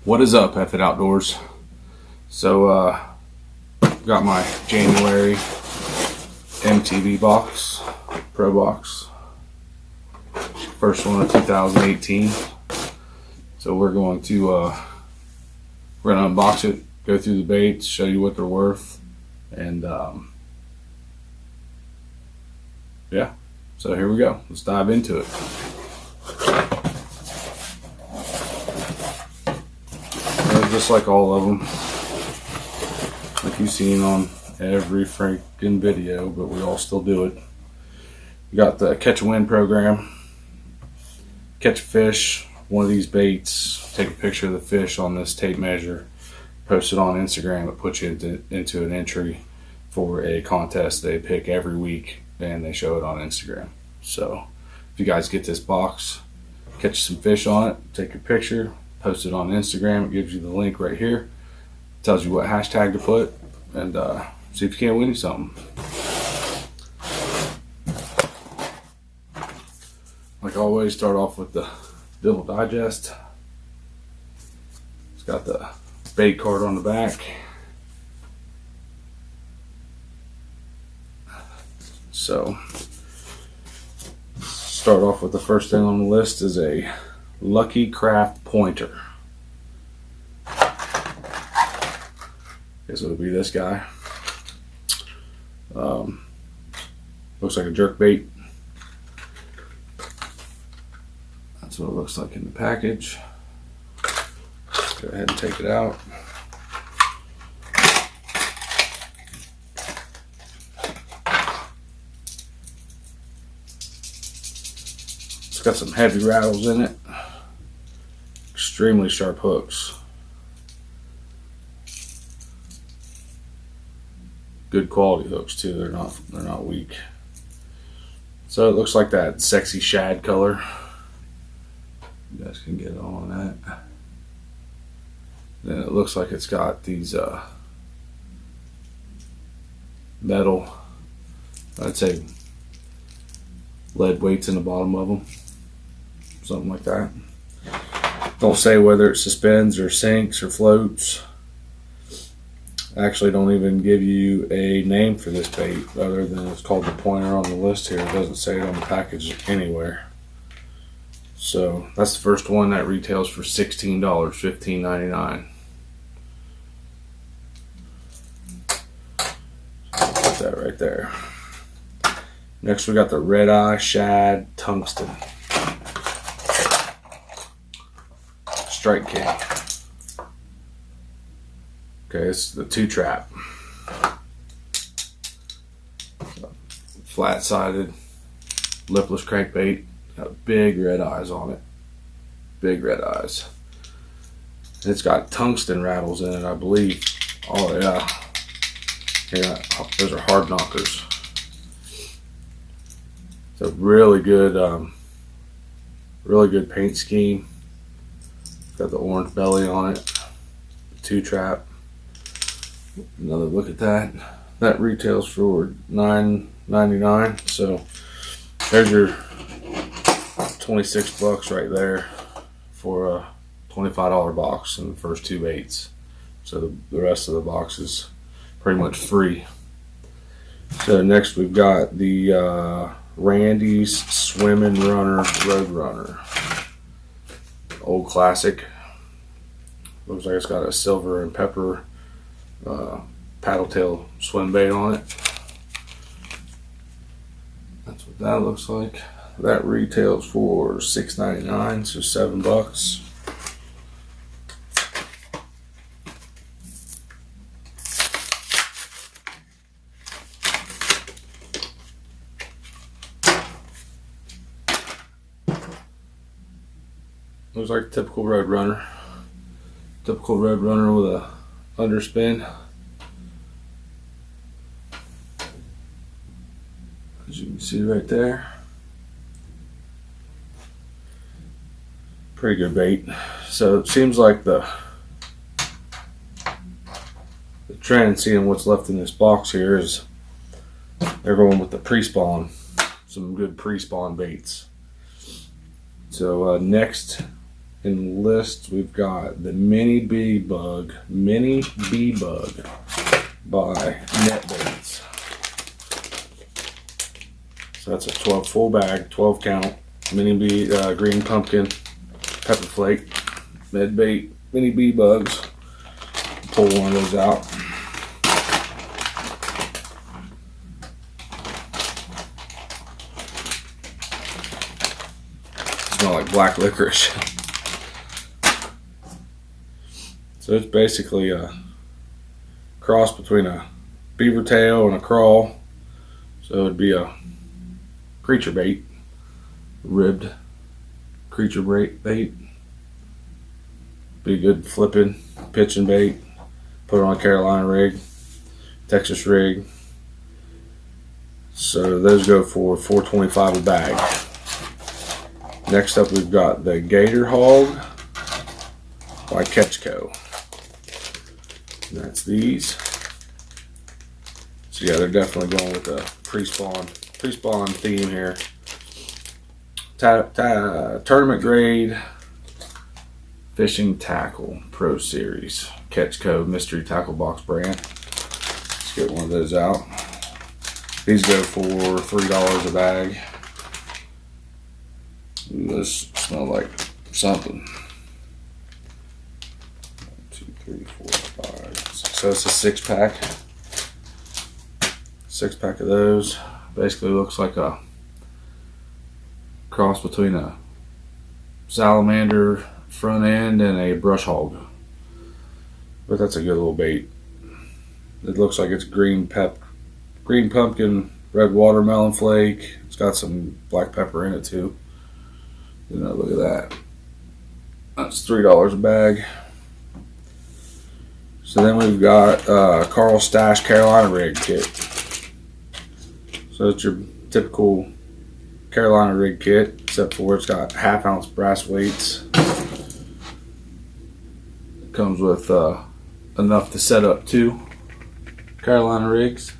What is up, F It Outdoors? So, got my January MTV box, Pro box. First one of 2018. So we're going to unbox it, go through the baits, show you what they're worth, and yeah. So here we go. Let's dive into it. Just like all of them, like you've seen on every freaking video, but we all still do it. You got the catch a win program. Catch a fish, one of these baits, take a picture of the fish on this tape measure, post it on Instagram. It puts you into an entry for a contest they pick every week, and they show it on Instagram. So if you guys get this box, catch some fish on it, take your picture, post it on Instagram. It gives you the link right here, tells you what hashtag to put, and see if you can't win you something. Like always, start off with the Dibble Digest. It's got the bait card on the back. So start off with the first thing on the list is a Lucky Craft pointer. Guess it'll be this guy. Looks like a jerk bait. That's what it looks like in the package. Let's go ahead and take it out. It's got some heavy rattles in it. Extremely sharp hooks. Good quality hooks too. They're not weak. So it looks like that sexy shad color. You guys can get on that. Then it looks like it's got these metal, I'd say lead weights in the bottom of them. Something like that. Don't say whether it suspends or sinks or floats. Actually, don't even give you a name for this bait other than it's called the pointer on the list here. It doesn't say it on the package anywhere. So that's the first one that retails for $16, $15.99. Put that right there. Next, we got the Red Eye Shad Tungsten Strike King. Okay, it's the 2-trap. Flat-sided, lipless crankbait. Got big red eyes on it. Big red eyes. It's got tungsten rattles in it, I believe. Oh yeah. Yeah, those are hard knockers. It's a really good paint scheme. Got the orange belly on it. 2-trap. Another look at that. That retails for $9.99. So there's your $26 right there for a $25 box and the first 2 baits. So the rest of the box is pretty much free. So next we've got the Randy's Swimmin' Runner Roadrunner Old Classic. Looks like it's got a silver and pepper paddle tail swim bait on it. That's what that looks like. That retails for $6.99, so $7. Looks like a typical Roadrunner. Typical Roadrunner with a underspin. As you can see right there. Pretty good bait. So it seems like the trend, seeing what's left in this box here, is they're going with the pre-spawn. Some good pre-spawn baits. So next in the list, we've got the Mini Bee Bug by Netdance. So that's a 12 full bag, 12 count, Mini Bee green pumpkin, pepper flake, med bait, Mini Bee Bugs. Pull one of those out. Smell like black licorice. So it's basically a cross between a beaver tail and a crawl. So it'd be a creature bait, ribbed creature bait. Be good flipping, pitching bait. Put it on a Carolina rig, Texas rig. So those go for $4.25 a bag. Next up, we've got the Gator Hold by Ketchco. And that's these. So yeah, they're definitely going with the pre-spawn theme here. Tournament grade fishing tackle Pro Series, Ketchco mystery tackle box brand. Let's get one of those out. These go for $3 a bag. Ooh, those smell like something. 1, 2, 3, 4, 5, 6. So it's a 6-pack. 6-pack of those. Basically looks like a cross between a salamander front end and a brush hog. But that's a good little bait. It looks like it's green pumpkin, red watermelon flake. It's got some black pepper in it too. You know, look at that. That's $3 a bag. So then we've got Carl Stash Carolina rig kit. So it's your typical Carolina rig kit, except for it's got 1/2 ounce brass weights. It comes with enough to set up 2 Carolina rigs.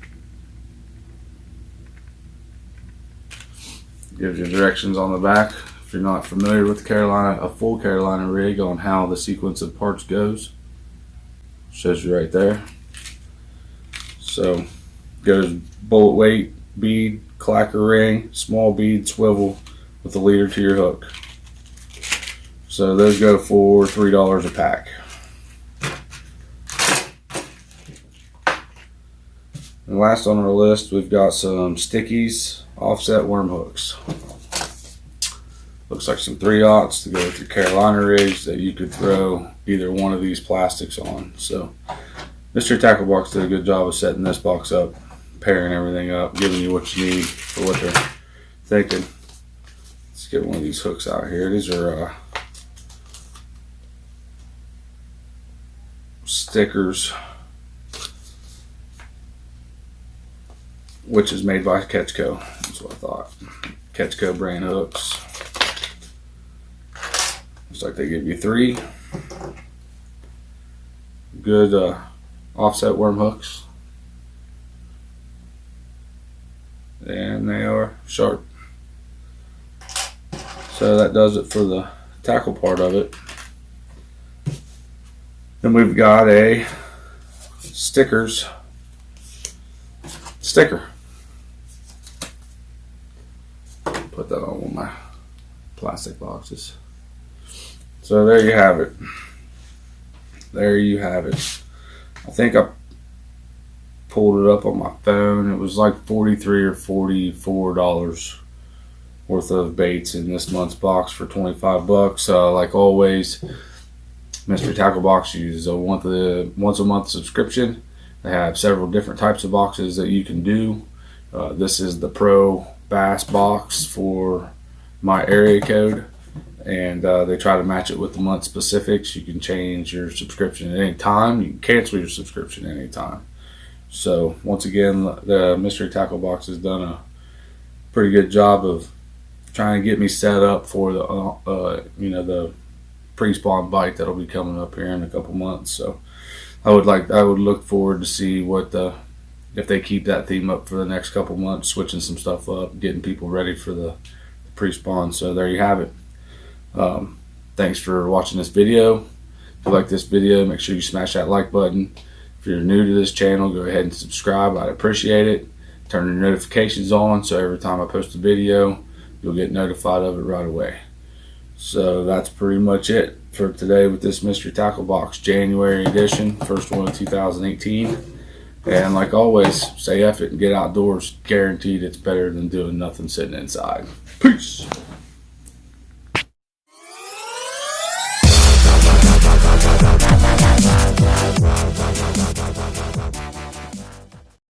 Gives you directions on the back. If you're not familiar with a full Carolina rig on how the sequence of parts goes, shows you right there. So goes bullet weight, bead, clacker ring, small bead, swivel with a leader to your hook. So those go for $3 a pack. And last on our list, we've got some Stickies offset worm hooks. Looks like some 3/0 to go with your Carolina rigs that you could throw either one of these plastics on. So Mr. Tackle Box did a good job of setting this box up, pairing everything up, giving you what you need for what they're thinking. Let's get one of these hooks out here. These are stickers, which is made by Ketchco. That's what I thought. Ketchco brand hooks. Looks like they give you 3 good offset worm hooks, and they are sharp. So that does it for the tackle part of it. Then we've got a sticker. Put that on one of my plastic boxes. So there you have it. There you have it. I think I pulled it up on my phone. It was like $43 or $44 worth of baits in this month's box for $25. Like always, Mystery Tackle Box uses a once a month subscription. They have several different types of boxes that you can do. This is the Pro Bass box for my area code, and they try to match it with the month specifics. You can change your subscription at any time. You can cancel your subscription at any time. So once again, the Mystery Tackle Box has done a pretty good job of trying to get me set up for the the pre-spawn bite that'll be coming up here in a couple months. So I would look forward to see if they keep that theme up for the next couple months, switching some stuff up, getting people ready for the pre-spawn. So there you have it. Thanks for watching this video. If you like this video, make sure you smash that like button. If you're new to this channel, go ahead and subscribe. I'd appreciate it. Turn your notifications on so every time I post a video, you'll get notified of it right away. So that's pretty much it for today with this Mystery Tackle Box January edition, first one of 2018. And like always, say F it and get outdoors. Guaranteed it's better than doing nothing sitting inside. Peace.